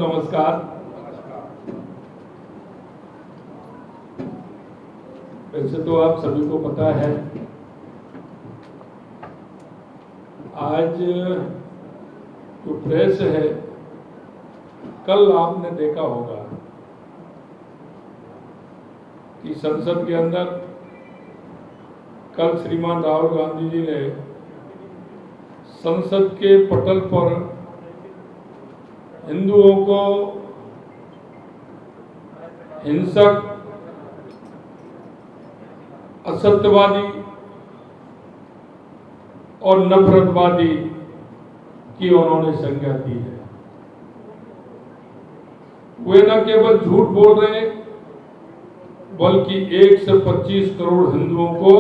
नमस्कार। वैसे तो आप सभी को पता है, आज जो प्रेस है, कल आपने देखा होगा कि संसद के अंदर कल श्रीमान राहुल गांधी जी ने संसद के पटल पर हिंदुओं को हिंसक, असत्यवादी और नफरतवादी की उन्होंने संज्ञा दी है। वे न केवल झूठ बोल रहे हैं, बल्कि 1 से 25 करोड़ हिंदुओं को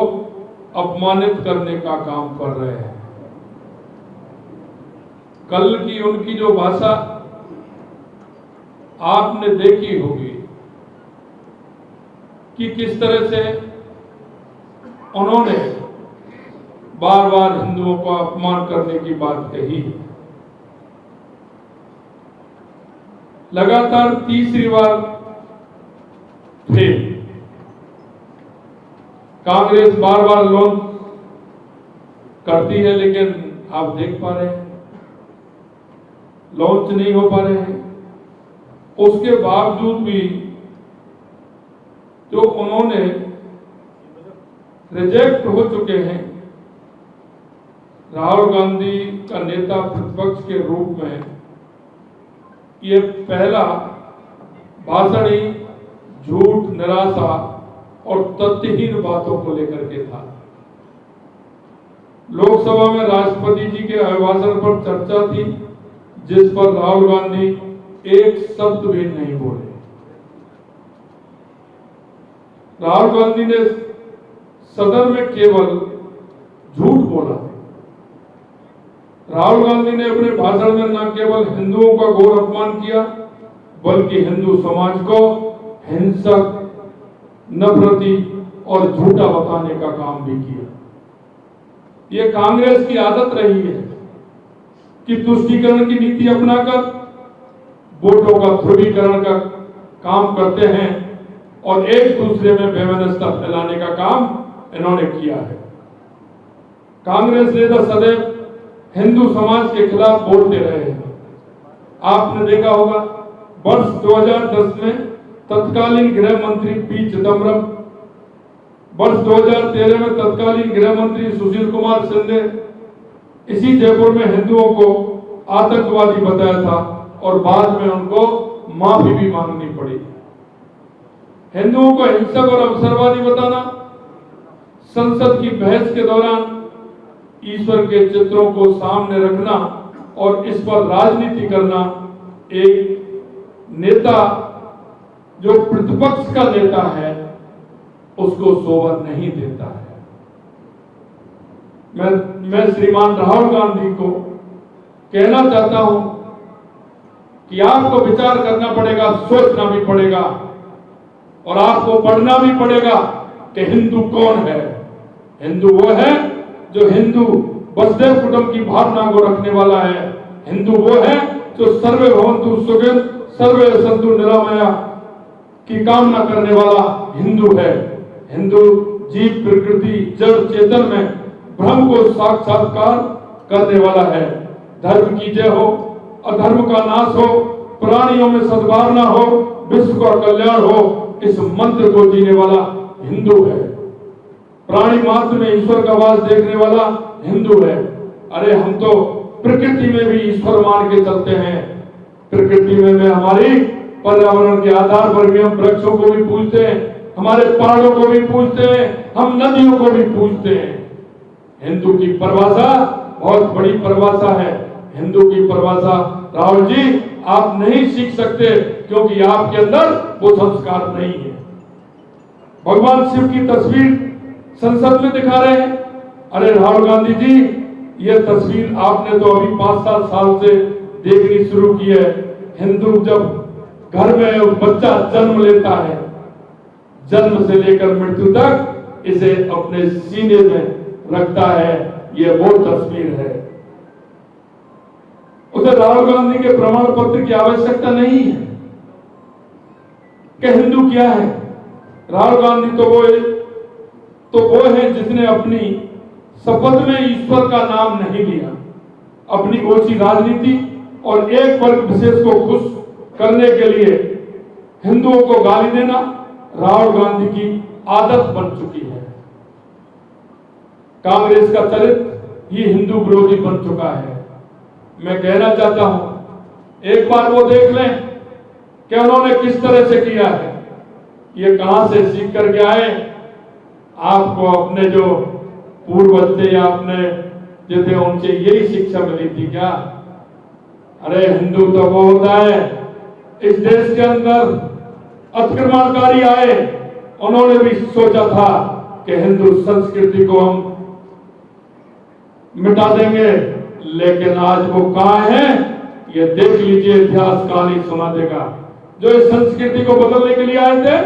अपमानित करने का काम कर रहे हैं। कल की उनकी जो भाषा आपने देखी होगी कि किस तरह से उन्होंने बार बार हिंदुओं को अपमान करने की बात कही। लगातार तीसरी बार फिर कांग्रेस बार बार लॉन्च करती है, लेकिन आप देख पा रहे हैं लॉन्च नहीं हो पा रहे हैं। उसके बावजूद भी जो उन्होंने रिजेक्ट हो चुके हैं, राहुल गांधी का नेता प्रतिपक्ष के रूप में ये पहला भाषण ही झूठ, निराशा और तथ्यहीन बातों को लेकर के था। लोकसभा में राष्ट्रपति जी के अभिभाषण पर चर्चा थी, जिस पर राहुल गांधी एक शब्द भी नहीं बोले। राहुल गांधी ने सदन में केवल झूठ बोला। राहुल गांधी ने अपने भाषण में न केवल हिंदुओं का घोर अपमान किया, बल्कि हिंदू समाज को हिंसक, नफरती और झूठा बताने का काम भी किया। ये कांग्रेस की आदत रही है कि तुष्टीकरण की नीति अपनाकर वोटों का ध्रुवीकरण का काम करते हैं और एक दूसरे में बेमनस्ता फैलाने का काम इन्होंने किया है। कांग्रेस नेता सदैव हिंदू समाज के खिलाफ बोलते रहे हैं। आपने देखा होगा वर्ष 2010 में तत्कालीन गृह मंत्री पी चिदम्बरम, वर्ष 2013 में तत्कालीन गृह मंत्री सुशील कुमार शिंदे इसी जयपुर में हिंदुओं को आतंकवादी बताया था और बाद में उनको माफी भी मांगनी पड़ी। हिंदुओं को हिंसक और अवसरवादी बताना, संसद की बहस के दौरान ईश्वर के चित्रों को सामने रखना और इस पर राजनीति करना एक नेता जो प्रतिपक्ष का नेता है उसको शोभा नहीं देता है। मैं श्रीमान राहुल गांधी को कहना चाहता हूं कि आपको विचार करना पड़ेगा, सोचना भी पड़ेगा और आपको पढ़ना भी पड़ेगा कि हिंदू कौन है। हिंदू वो है जो हिंदू वसुधैव कुटुंब की भावना को रखने वाला है। हिंदू वो है जो सर्वे भवन्तु सुखिनः सर्वे सन्तु निरामया की कामना करने वाला हिंदू है। हिंदू जीव, प्रकृति, जड़, चेतन में ब्रह्म को साक्षात्कार करने वाला है। धर्म की जय हो, अधर्म का नाश हो, प्राणियों में सद्भावना हो, विश्व का कल्याण हो, इस मंत्र को जीने वाला हिंदू है। प्राणी मात्र में ईश्वर का वास देखने वाला हिंदू है। अरे हम तो प्रकृति में भी ईश्वर मान के चलते हैं। प्रकृति में हमारी पर्यावरण के आधार पर भी हम वृक्षों को भी पूजते हैं, हमारे पहाड़ों को भी पूजते हैं, हम नदियों को भी पूजते हैं। हिंदू की परिभाषा बहुत बड़ी परिभाषा है। हिंदू की परिभाषा राहुल जी आप नहीं सीख सकते, क्योंकि आपके अंदर वो संस्कार नहीं है। भगवान शिव की तस्वीर संसद में दिखा रहे हैं। अरे राहुल गांधी जी, ये तस्वीर आपने तो अभी 5-7 साल से देखनी शुरू की है। हिंदू जब घर में बच्चा जन्म लेता है, जन्म से लेकर मृत्यु तक इसे अपने सीने में रखता है, ये वो तस्वीर है। उसे राहुल गांधी के प्रमाण पत्र की आवश्यकता नहीं है कि हिंदू क्या है। राहुल गांधी तो वो है जिसने अपनी शपथ में ईश्वर का नाम नहीं लिया। अपनी ओछी राजनीति और एक वर्ग विशेष को खुश करने के लिए हिंदुओं को गाली देना राहुल गांधी की आदत बन चुकी है। कांग्रेस का चरित्र ही हिंदू विरोधी बन चुका है। मैं कहना चाहता हूं, एक बार वो देख लें कि उन्होंने किस तरह से किया है, ये कहां से सीख करके आए। आपको अपने जो पूर्वज थे या अपने जो थे उनसे यही शिक्षा मिली थी क्या? अरे हिंदू तो वो होता है, इस देश के अंदर अतिक्रमणकारी आए, उन्होंने भी सोचा था कि हिंदू संस्कृति को हम मिटा देंगे, लेकिन आज वो कहां है ये देख लीजिए, इतिहास काल ही सुना देगा। जो इस संस्कृति को बदलने के लिए आए थे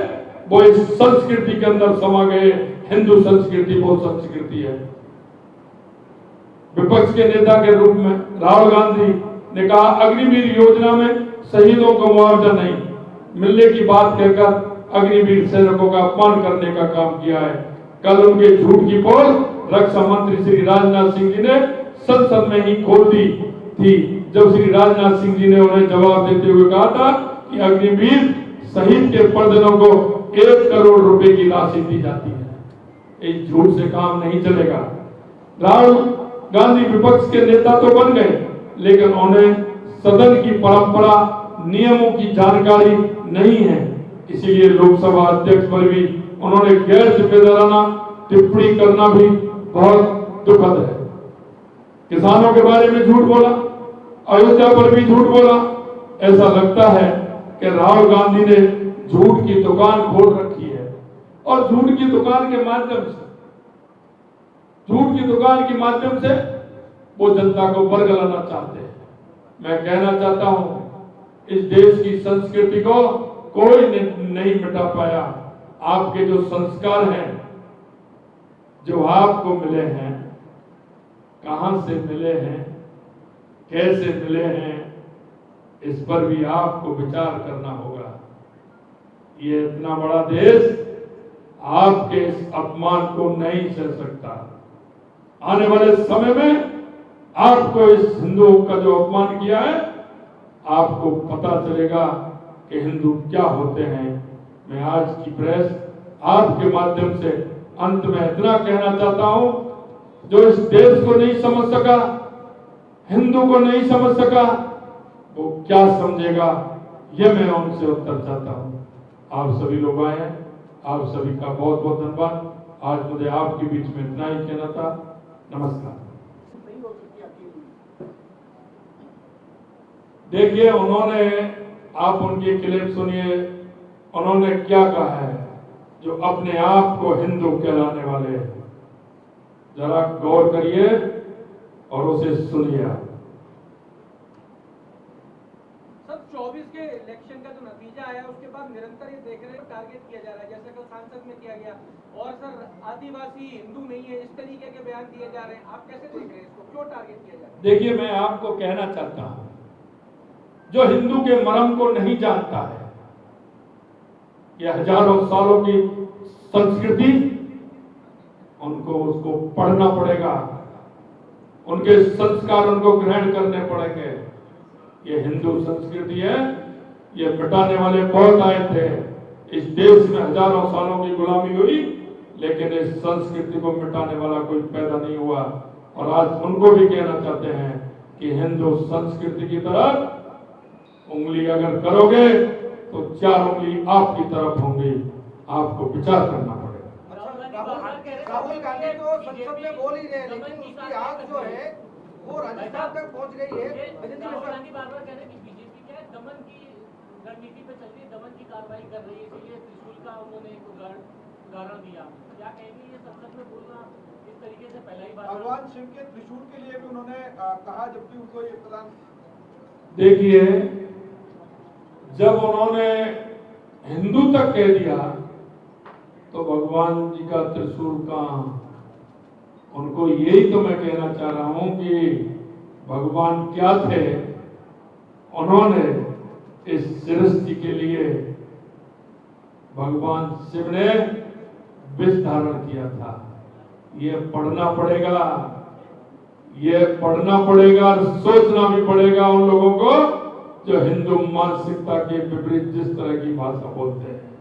वो इस संस्कृति के अंदर समा गए। हिंदू संस्कृति वो संस्कृति है। विपक्ष के नेता के रूप में राहुल गांधी ने कहा अग्निवीर योजना में शहीदों को मुआवजा नहीं मिलने की बात कहकर अग्निवीर सैनिकों का अपमान करने का काम किया है। कल उनके झूठ की पोल रक्षा मंत्री श्री राजनाथ सिंह जी ने संसद में ही खोल दी थी, जब श्री राजनाथ सिंह जी ने उन्हें जवाब देते हुए कहा था कि अग्निवीर शहीद के परिजनों को 1 करोड़ रुपए की राशि दी जाती है। इस झूठ से काम नहीं चलेगा। राहुल गांधी विपक्ष के नेता तो बन गए, लेकिन उन्हें सदन की परंपरा नियमों की जानकारी नहीं है। इसीलिए लोकसभा अध्यक्ष पर भी उन्होंने गैर जिम्मेदाराना टिप्पणी करना भी बहुत दुखद है। किसानों के बारे में झूठ बोला, अयोध्या पर भी झूठ बोला। ऐसा लगता है कि राहुल गांधी ने झूठ की दुकान खोल रखी है और झूठ की दुकान के माध्यम से वो जनता को बरगलाना चाहते हैं। मैं कहना चाहता हूं, इस देश की संस्कृति को कोई नहीं मिटा पाया। आपके जो संस्कार हैं, जो आपको मिले हैं, कहां से मिले हैं, कैसे मिले हैं, इस पर भी आपको विचार करना होगा। ये इतना बड़ा देश आपके इस अपमान को नहीं सह सकता। आने वाले समय में आपको इस हिंदुओं का जो अपमान किया है, आपको पता चलेगा कि हिंदू क्या होते हैं। मैं आज की प्रेस आपके माध्यम से अंत में इतना कहना चाहता हूं, जो इस देश को नहीं समझ सका, हिंदू को नहीं समझ सका, वो क्या समझेगा, ये मैं उनसे उत्तर चाहता हूं। आप सभी लोग आए हैं, आप सभी का बहुत बहुत धन्यवाद। आज मुझे आपके बीच में इतना ही कहना था। नमस्कार। देखिए, उन्होंने, आप उनकी क्लिप सुनिए, उन्होंने क्या कहा है, जो अपने आप को हिंदू कहलाने वाले हैं। जरा गौर करिए और उसे सुनिए। सब 24 के इलेक्शन का जो नतीजा आया उसके बाद निरंतर ये देख रहे हैं टारगेट किया जा रहा है, जैसे कल सांसद में किया गया, और सर आदिवासी हिंदू नहीं है, इस तरीके के बयान दिए जा रहे हैं। आप कैसे देख रहे हैं इसको, क्यों टारगेट किया जा रहा है? देखिए, मैं आपको कहना चाहता हूं, जो हिंदू के मर्म को नहीं जानता है, यह हजारों सालों की संस्कृति, उनको उसको पढ़ना पड़ेगा, उनके संस्कार उनको ग्रहण करने पड़ेंगे। ये हिंदू संस्कृति है, ये मिटाने वाले बहुत आए थे। इस देश में हजारों सालों की गुलामी हुई, लेकिन इस संस्कृति को मिटाने वाला कोई पैदा नहीं हुआ। और आज उनको भी कहना चाहते हैं कि हिंदू संस्कृति की तरफ उंगली अगर करोगे तो 4 उंगली आपकी तरफ होंगी। आपको विचार करना पड़ेगा। राहुल गांधी तो संसद में बोल ही रहे हैं, लेकिन उसकी आग जो है वो राजस्थान तक पहुंच गई है। राहुल गांधी बार-बार कह रहे हैं कि बीजेपी क्या है, दमन की रणनीति पे चल रही है, दमन की कार्रवाई कर रही है, इसलिए त्रिशूल का उन्होंने एक उदाहरण दिया। क्या कहेंगे, ये संसद में बोलना इस तरीके से पहला ही बार? भगवान शिव के त्रिशूल के लिए भी उन्होंने कहा, जबकि उनको ये प्रदान। देखिए, जब उन्होंने हिंदू तक कह दिया तो भगवान जी का त्रिशूल कहां? उनको यही तो मैं कहना चाह रहा हूं कि भगवान क्या थे उन्होंने इस सृष्टि के लिए भगवान शिव ने विष धारण किया था। ये पढ़ना पड़ेगा, ये पढ़ना पड़ेगा और सोचना भी पड़ेगा उन लोगों को जो हिंदू मानसिकता के विपरीत जिस तरह की भाषा बोलते हैं।